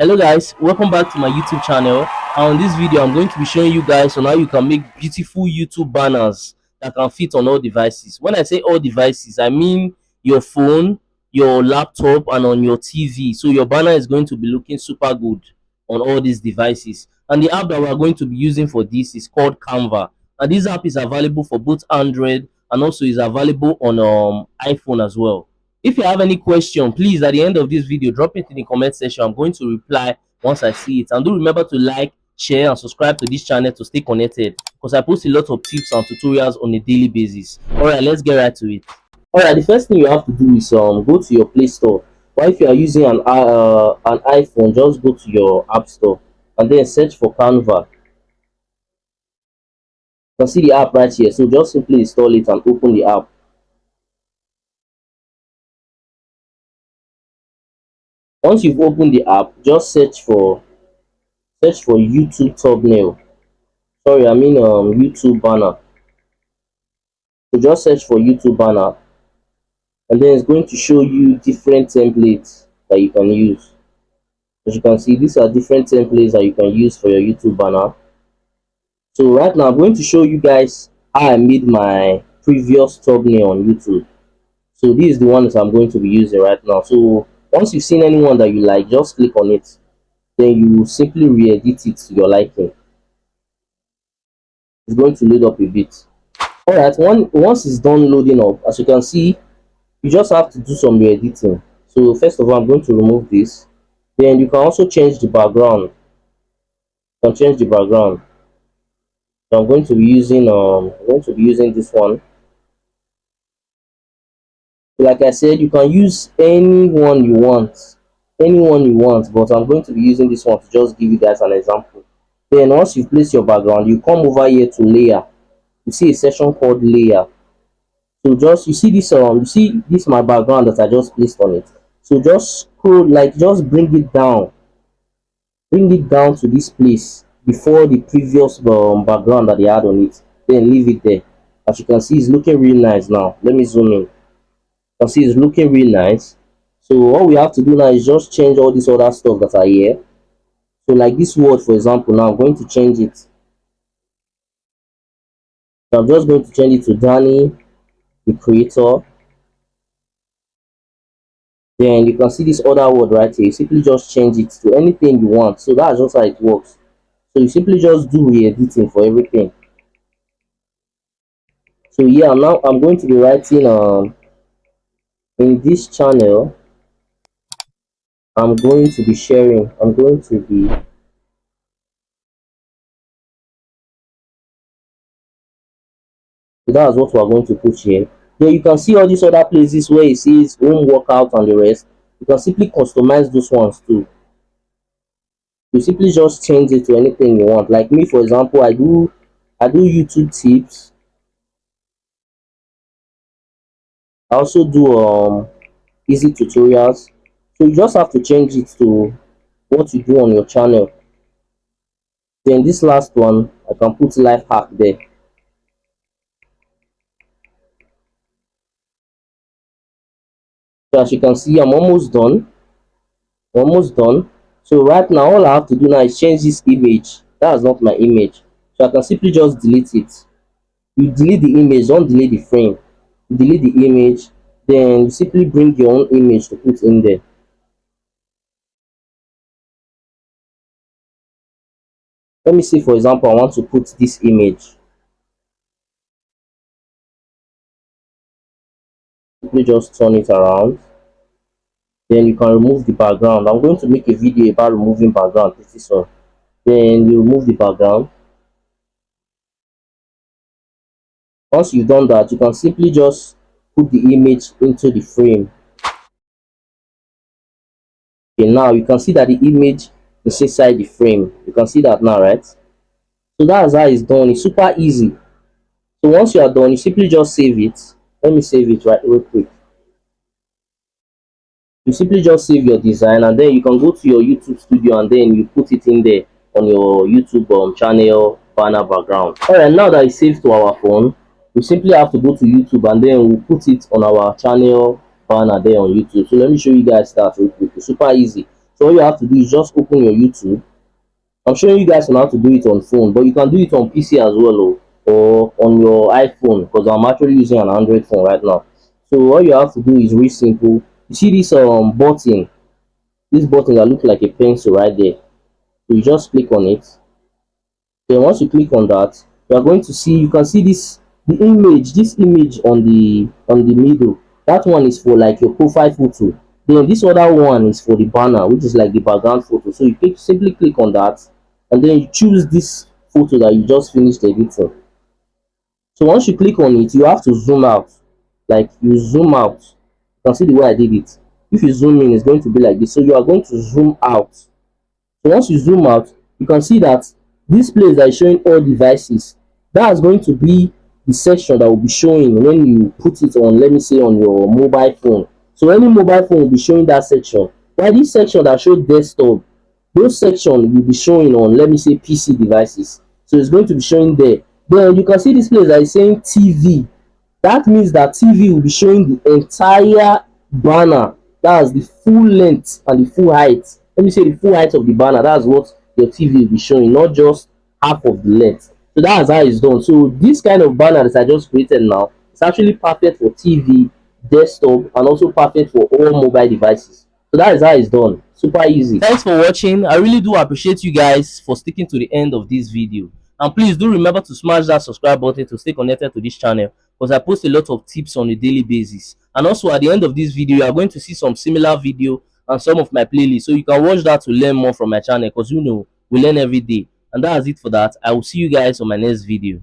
Hello guys, welcome back to my YouTube channel. And on this video I'm going to be showing you guys on how you can make beautiful YouTube banners that can fit on all devices. When I say all devices, I mean your phone, your laptop, and on your TV. So your banner is going to be looking super good on all these devices. And the app that we are going to be using for this is called Canva. And this app is available for both Android and also is available on iPhone as well. If you have any question, please at the end of this video drop it in the comment section. I'm going to reply once I see it. And do remember to like, share, and subscribe to this channel to stay connected, because I post a lot of tips and tutorials on a daily basis. All right, let's get right to it. All right, the first thing you have to do is go to your Play Store. Or if you are using an iPhone, just go to your App Store and then search for Canva. You can see the app right here, so just simply install it and open the app. Once you've opened the app, just search for YouTube thumbnail. Sorry, I mean YouTube banner. So just search for YouTube banner, and then it's going to show you different templates that you can use. As you can see, these are different templates that you can use for your YouTube banner. So right now I'm going to show you guys how I made my previous thumbnail on YouTube. So this is the one that I'm going to be using right now. So once you've seen anyone that you like, just click on it. Then you simply re-edit it to your liking. It's going to load up a bit. All right, once it's done loading up, as you can see, you just have to do some re-editing. So first of all, I'm going to remove this. Then you can also change the background. You can change the background. So I'm going to be using this one. Like I said, you can use anyone you want, but I'm going to be using this one to just give you guys an example. Then once you place your background, you come over here to layer. You see a section called layer. So just you see this my background that I just placed on it. So just scroll, like just bring it down to this place before the previous background that they had on it. Then leave it there. As you can see, it's looking really nice now. Let me zoom in. You can see it's looking really nice. So all we have to do now is just change all this other stuff that are here. So like this word, for example, now I'm going to change it. So I'm just going to change it to Danny, the creator. Then you can see this other word right here. You simply just change it to anything you want. So that's just how it works. So you simply just do re-editing for everything. So yeah, now I'm going to be writing in this channel. I'm going to be sharing. So that's what we're going to put here. Then you can see all these other places where it says home workout and the rest. You can simply customize those ones too. You simply just change it to anything you want. Like me, for example, I do YouTube tips. I also do easy tutorials. So you just have to change it to what you do on your channel. Then this last one, I can put life hack there. So as you can see, I'm almost done. So right now, all I have to do now is change this image. That's not my image. So I can simply just delete it. You delete the image, don't delete the frame. You delete the image, then you simply bring your own image to put in there. Let me see, for example, I want to put this image. Simply just turn it around. Then you can remove the background. I'm going to make a video about removing background pretty soon. Then you remove the background. Once you've done that, you can simply just put the image into the frame. Okay, now you can see that the image is inside the frame. You can see that now, right? So that's how it's done. It's super easy. So once you are done, you simply just save it. Let me save it real quick. You simply just save your design, and then you can go to your YouTube studio and then you put it in there on your YouTube channel banner background. All right, now that it's saved to our phone, we simply have to go to YouTube and then we'll put it on our channel banner there on YouTube. So let me show you guys that real quick. It's super easy. So all you have to do is just open your YouTube. I'm showing you guys on how to do it on phone, but you can do it on PC as well, or on your iPhone, because I'm actually using an Android phone right now. So all you have to do is really simple. You see this button, this button that looks like a pencil right there. So you just click on it. Then once you click on that, you are going to see, you can see this image on the middle. That one is for like your profile photo. Then this other one is for the banner, which is like the background photo. So you simply click on that, and then you choose this photo that you just finished editing. So once you click on it, you have to zoom out. Like you zoom out, you can see the way I did it. If you zoom in, it's going to be like this. So you are going to zoom out. So once you zoom out, you can see that this place that is showing all devices, that is going to be the section that will be showing when you put it on, let me say, on your mobile phone. So any mobile phone will be showing that section. While this section that shows desktop, those section will be showing on, let me say, PC devices. So it's going to be showing there. Then you can see this place that is saying TV. That means that TV will be showing the entire banner. That's the full length and the full height. Let me say the full height of the banner. That's what your TV will be showing, not just half of the length. So that's how it's done. So this kind of banner that I just created now, it's actually perfect for TV, desktop, and also perfect for all mobile devices. So that is how it's done. Super easy. Thanks for watching. I really do appreciate you guys for sticking to the end of this video. And please do remember to smash that subscribe button to stay connected to this channel, because I post a lot of tips on a daily basis. And also at the end of this video, you are going to see some similar video and some of my playlists, so you can watch that to learn more from my channel, because we learn every day. And that's it for that. I will see you guys on my next video.